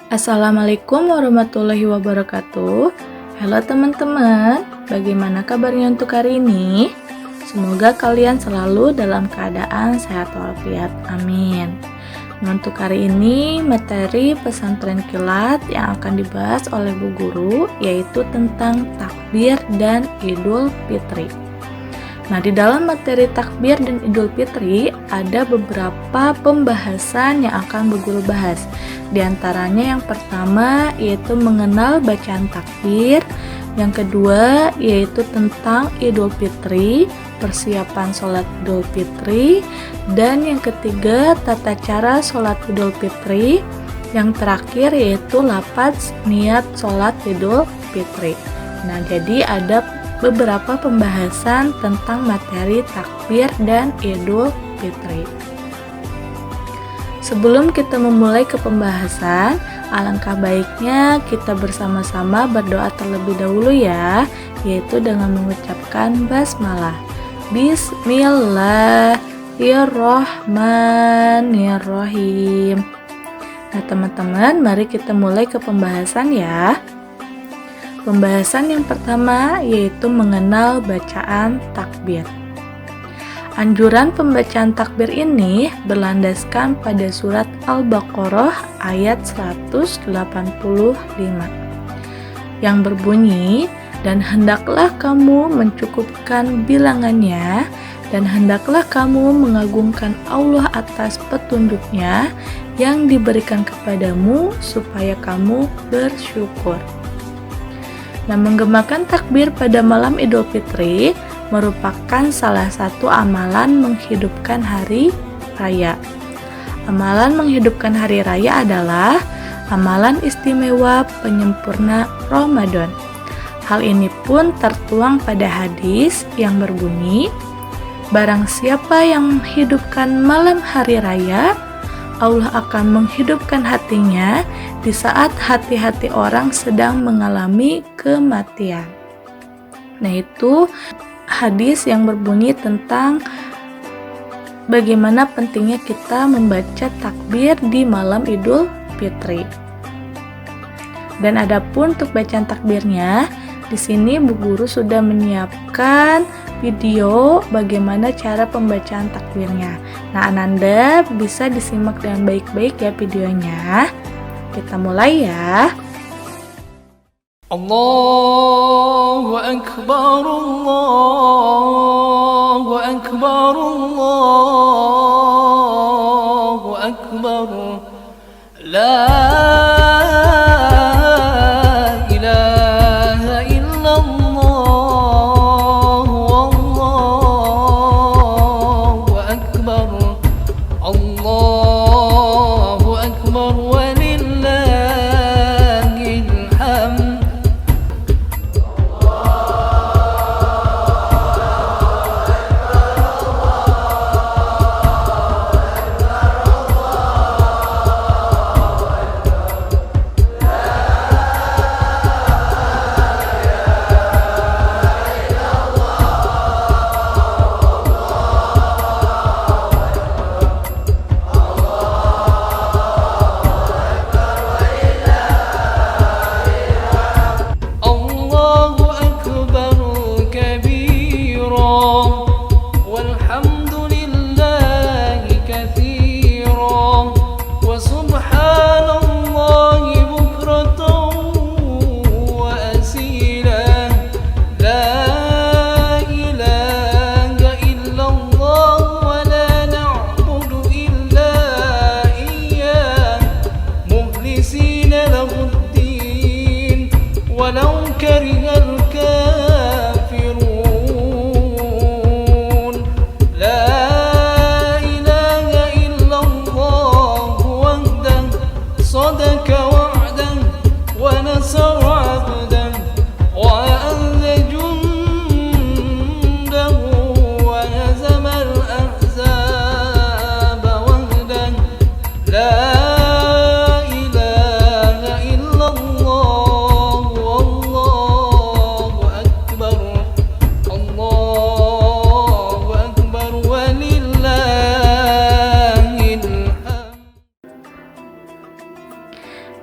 Assalamualaikum warahmatullahi wabarakatuh. Halo teman-teman, bagaimana kabarnya untuk hari ini? Semoga kalian selalu dalam keadaan sehat walafiat. Amin. Untuk hari ini, materi pesantren kilat yang akan dibahas oleh Bu Guru yaitu tentang takbir dan Idul Fitri. Nah, di dalam materi takbir dan Idul Fitri ada beberapa pembahasan yang akan Bu Guru bahas. Di antaranya yang pertama yaitu mengenal bacaan takbir, yang kedua yaitu tentang Idul Fitri, persiapan sholat Idul Fitri, dan yang ketiga tata cara sholat Idul Fitri, yang terakhir yaitu lafaz niat sholat Idul Fitri. Nah, jadi ada beberapa pembahasan tentang materi takbir dan Idul Fitri. Sebelum kita memulai ke pembahasan, alangkah baiknya kita bersama-sama berdoa terlebih dahulu ya, yaitu dengan mengucapkan basmalah. Bismillahirrohmanirrohim. Nah teman-teman, mari kita mulai ke pembahasan ya. Pembahasan yang pertama yaitu mengenal bacaan takbir. Anjuran pembacaan takbir ini berlandaskan pada surat Al-Baqarah ayat 185 yang berbunyi, "Dan hendaklah kamu mencukupkan bilangannya, dan hendaklah kamu mengagungkan Allah atas petunjuknya yang diberikan kepadamu supaya kamu bersyukur." Nah, menggemakan takbir pada malam Idul Fitri merupakan salah satu amalan menghidupkan hari raya. Amalan menghidupkan hari raya adalah amalan istimewa penyempurna Ramadan. Hal ini pun tertuang pada hadis yang berbunyi, "Barang siapa yang menghidupkan malam hari raya, Allah akan menghidupkan hatinya di saat hati-hati orang sedang mengalami kematian." Nah, itu hadis yang berbunyi tentang bagaimana pentingnya kita membaca takbir di malam Idul Fitri. Dan adapun untuk bacaan takbirnya, di sini Bu Guru sudah menyiapkan video bagaimana cara pembacaan takbirnya. Nah, Ananda bisa disimak dengan baik-baik ya videonya. Kita mulai ya. Allahu Akbar, Allahu Akbar, Allahu Akbar. La ilaha illallah, Allahu Akbar, Allahu Akbar, walillahil hamd.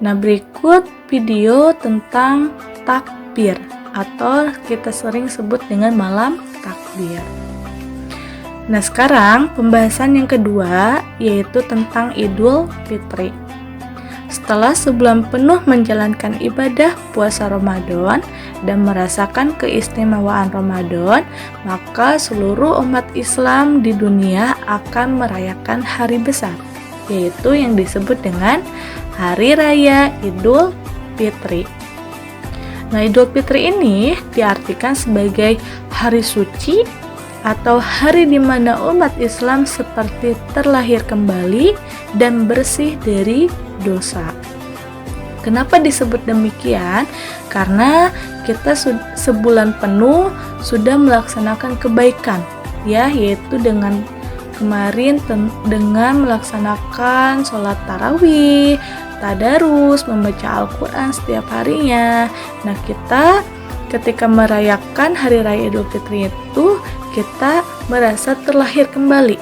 Nah, berikut video tentang takbir atau kita sering sebut dengan malam takbir. Nah, sekarang pembahasan yang kedua yaitu tentang Idul Fitri. Setelah sebulan penuh menjalankan ibadah puasa Ramadan dan merasakan keistimewaan Ramadan, maka seluruh umat Islam di dunia akan merayakan hari besar, yaitu yang disebut dengan Hari Raya Idul Fitri. Nah, Idul Fitri ini diartikan sebagai hari suci atau hari di mana umat Islam seperti terlahir kembali dan bersih dari dosa. Kenapa disebut demikian? Karena kita sebulan penuh sudah melaksanakan kebaikan, ya, yaitu dengan kemarin dengan melaksanakan sholat tarawih, tadarus, membaca Al-Quran setiap harinya. Nah, kita ketika merayakan Hari Raya Idul Fitri itu kita merasa terlahir kembali,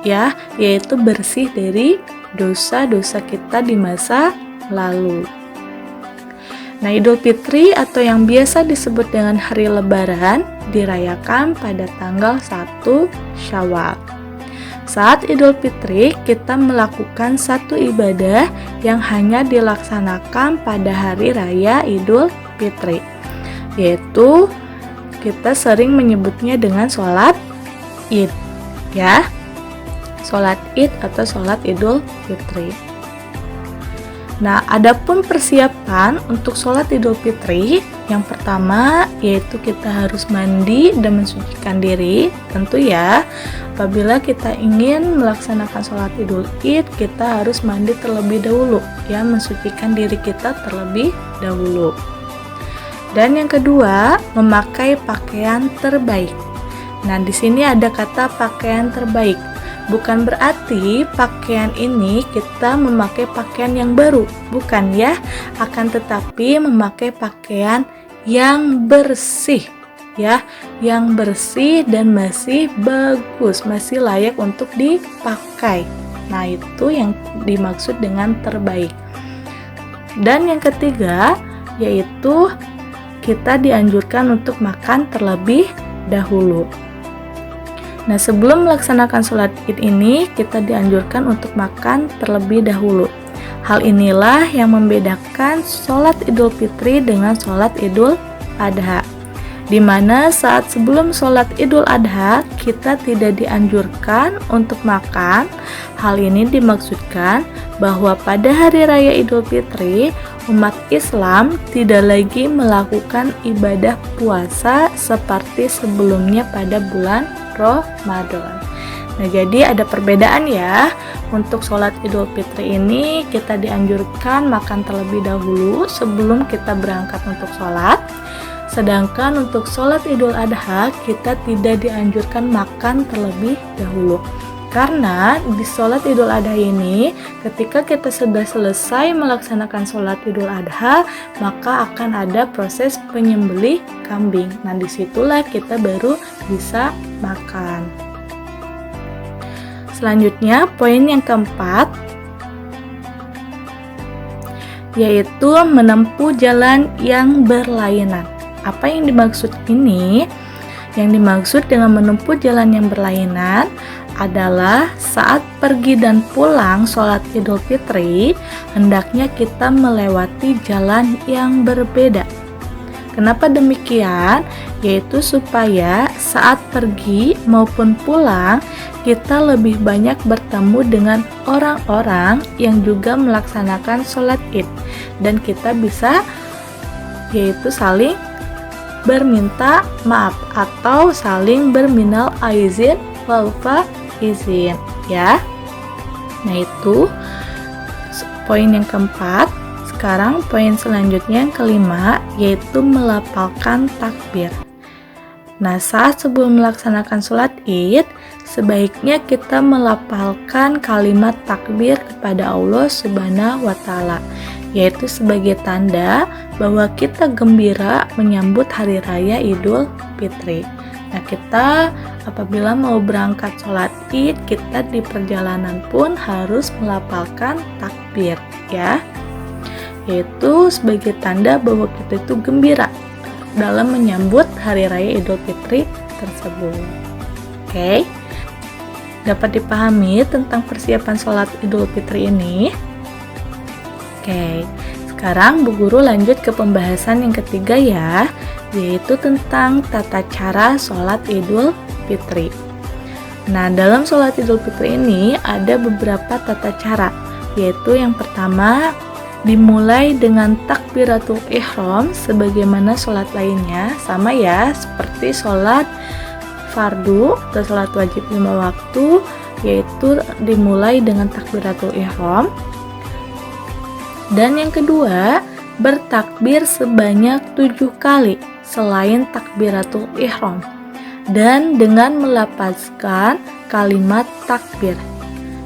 ya, yaitu bersih dari dosa-dosa kita di masa lalu. Nah, Idul Fitri atau yang biasa disebut dengan hari Lebaran dirayakan pada tanggal 1 Syawal. Saat Idul Fitri, kita melakukan satu ibadah yang hanya dilaksanakan pada hari raya Idul Fitri, yaitu kita sering menyebutnya dengan sholat Id, ya. Sholat Id atau sholat Idul Fitri. Nah, adapun persiapan untuk sholat Idul Fitri, yang pertama yaitu kita harus mandi dan mensucikan diri. Tentu ya, apabila kita ingin melaksanakan sholat Idul Id, kita harus mandi terlebih dahulu, ya, mensucikan diri kita terlebih dahulu. Dan yang kedua, memakai pakaian terbaik. Nah, di sini ada kata pakaian terbaik. Bukan berarti pakaian ini kita memakai pakaian yang baru, bukan ya, akan tetapi memakai pakaian yang bersih, ya, yang bersih dan masih bagus, masih layak untuk dipakai. Nah, itu yang dimaksud dengan terbaik. Dan yang ketiga, yaitu kita dianjurkan untuk makan terlebih dahulu. Nah, sebelum melaksanakan sholat Id ini, kita dianjurkan untuk makan terlebih dahulu. Hal inilah yang membedakan sholat Idul Fitri dengan sholat Idul Adha, di mana saat sebelum sholat Idul Adha, kita tidak dianjurkan untuk makan. Hal ini dimaksudkan bahwa pada hari raya Idul Fitri, umat Islam tidak lagi melakukan ibadah puasa seperti sebelumnya pada bulan Ramadan. Nah, jadi ada perbedaan ya. Untuk sholat Idul Fitri ini kita dianjurkan makan terlebih dahulu sebelum kita berangkat untuk sholat. Sedangkan untuk sholat Idul Adha kita tidak dianjurkan makan terlebih dahulu. Karena di sholat Idul Adha ini, ketika kita sudah selesai melaksanakan sholat Idul Adha, maka akan ada proses penyembelih kambing. Nah, disitulah kita baru bisa makan. Selanjutnya, poin yang keempat, yaitu menempuh jalan yang berlainan. Apa yang dimaksud ini? Yang dimaksud dengan menempuh jalan yang berlainan adalah saat pergi dan pulang sholat Idul Fitri, hendaknya kita melewati jalan yang berbeda. Kenapa demikian? Yaitu supaya saat pergi maupun pulang, kita lebih banyak bertemu dengan orang-orang yang juga melaksanakan sholat Id, dan kita bisa yaitu saling berminta maaf atau saling berminal aizin wal izin, ya. Nah, itu poin yang keempat. Sekarang poin selanjutnya yang kelima, yaitu melafalkan takbir. Nah, saat sebelum melaksanakan sholat Id, sebaiknya kita melafalkan kalimat takbir kepada Allah Subhanahu wa Ta'ala, yaitu sebagai tanda bahwa kita gembira menyambut hari raya Idul Fitri. Nah, kita apabila mau berangkat sholat Id, kita di perjalanan pun harus melafalkan takbir, ya. yaitu sebagai tanda bahwa kita itu gembira dalam menyambut Hari Raya Idul Fitri tersebut. Oke, dapat dipahami tentang persiapan sholat Idul Fitri ini? Oke, sekarang Bu Guru lanjut ke pembahasan yang ketiga ya, yaitu tentang tata cara sholat Idul Fitri. Nah, dalam sholat Idul Fitri ini ada beberapa tata cara, yaitu yang pertama, dimulai dengan takbiratul ihram sebagaimana sholat lainnya, sama ya seperti sholat fardu atau sholat wajib 5 waktu, yaitu dimulai dengan takbiratul ihram. Dan yang kedua, bertakbir sebanyak 7 kali selain takbiratul ihram dan dengan melafazkan kalimat takbir.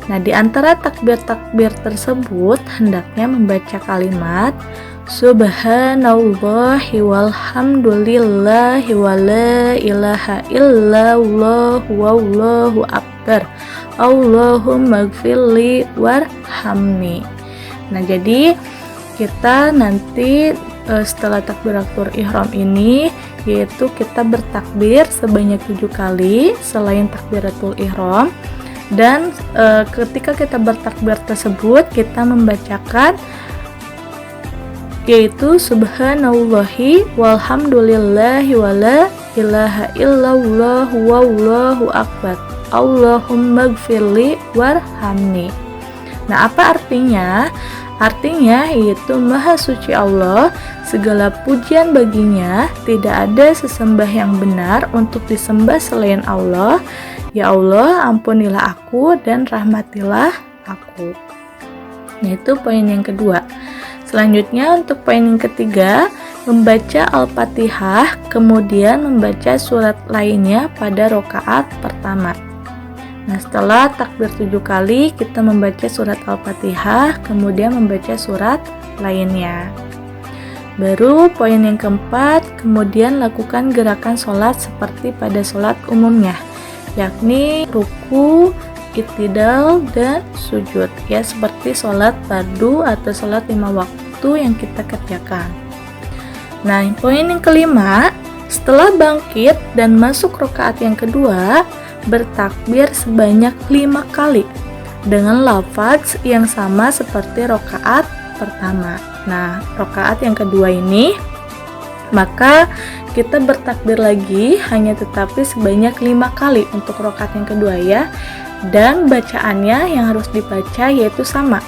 Nah, di antara takbir-takbir tersebut hendaknya membaca kalimat Subhanallahi walhamdulillahi wala ilaha illallah wallahu akbar. Allahumma gfirli warhamni. Nah, jadi kita nanti setelah takbiratul ihram ini, yaitu kita bertakbir sebanyak 7 kali selain takbiratul ihram. Dan ketika kita bertakbir tersebut, kita membacakan yaitu Subhanallahi walhamdulillahi wala ilaha illallah wallahu akbar. Allahumma gfirli warhamni. Nah, apa artinya? Artinya yaitu Maha Suci Allah, segala pujian baginya, tidak ada sesembah yang benar untuk disembah selain Allah. Ya Allah, ampunilah aku dan rahmatilah aku. Nah, itu poin yang kedua. Selanjutnya untuk poin yang ketiga, membaca Al-Fatihah, kemudian membaca surat lainnya pada rakaat pertama. Nah, setelah takbir 7 kali, kita membaca surat Al-Fatihah, kemudian membaca surat lainnya. Baru poin yang keempat, kemudian lakukan gerakan sholat seperti pada sholat umumnya, yakni ruku, iktidal, dan sujud, ya seperti sholat fardu atau sholat 5 waktu yang kita kerjakan. Nah, poin yang kelima, setelah bangkit dan masuk rakaat yang kedua, bertakbir sebanyak 5 kali dengan lafaz yang sama seperti rakaat pertama. Nah, rakaat yang kedua ini maka kita bertakbir lagi, hanya tetapi sebanyak 5 kali untuk rakaat yang kedua ya. Dan bacaannya yang harus dibaca yaitu sama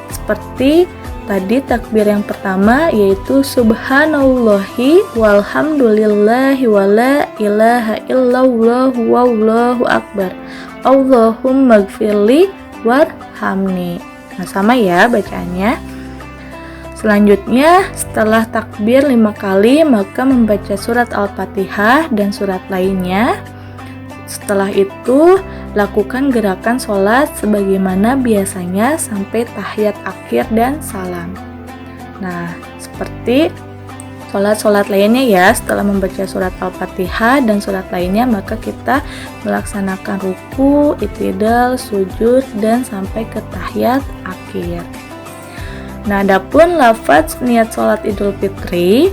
seperti tadi takbir yang pertama, yaitu Subhanallahi walhamdulillahi wala ilaha illallah wallahu akbar. Allahumma gfirli warhamni. Nah, sama ya bacaannya. Selanjutnya, setelah takbir 5 kali, maka membaca surat Al-Fatihah dan surat lainnya. Setelah itu, lakukan gerakan sholat sebagaimana biasanya sampai tahiyat akhir dan salam. Nah, seperti sholat-sholat lainnya ya, setelah membaca surat Al-Fatihah dan surat lainnya, maka kita melaksanakan ruku, iktidal, sujud, dan sampai ke tahiyat akhir. Nah, adapun lafaz niat sholat Idul Fitri,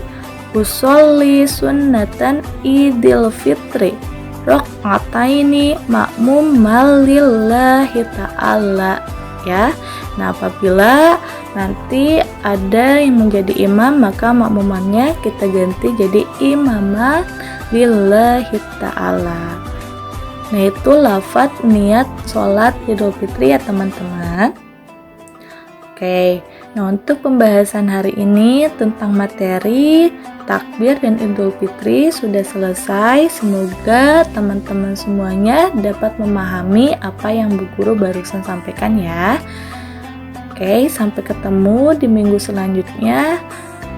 usolli sunnatan Idul Fitri rakaataini makmum malillahi ta'ala, ya. Nah, apabila nanti ada yang menjadi imam, maka makmumannya kita ganti jadi imamah lillahi ta'ala. Nah, itu lafaz niat sholat Idul Fitri ya teman-teman. Oke, nah untuk pembahasan hari ini tentang materi takbir dan Idul Fitri sudah selesai. Semoga teman-teman semuanya dapat memahami apa yang Bu Guru barusan sampaikan ya. Oke, sampai ketemu di minggu selanjutnya.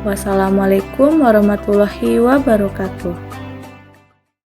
Wassalamualaikum warahmatullahi wabarakatuh.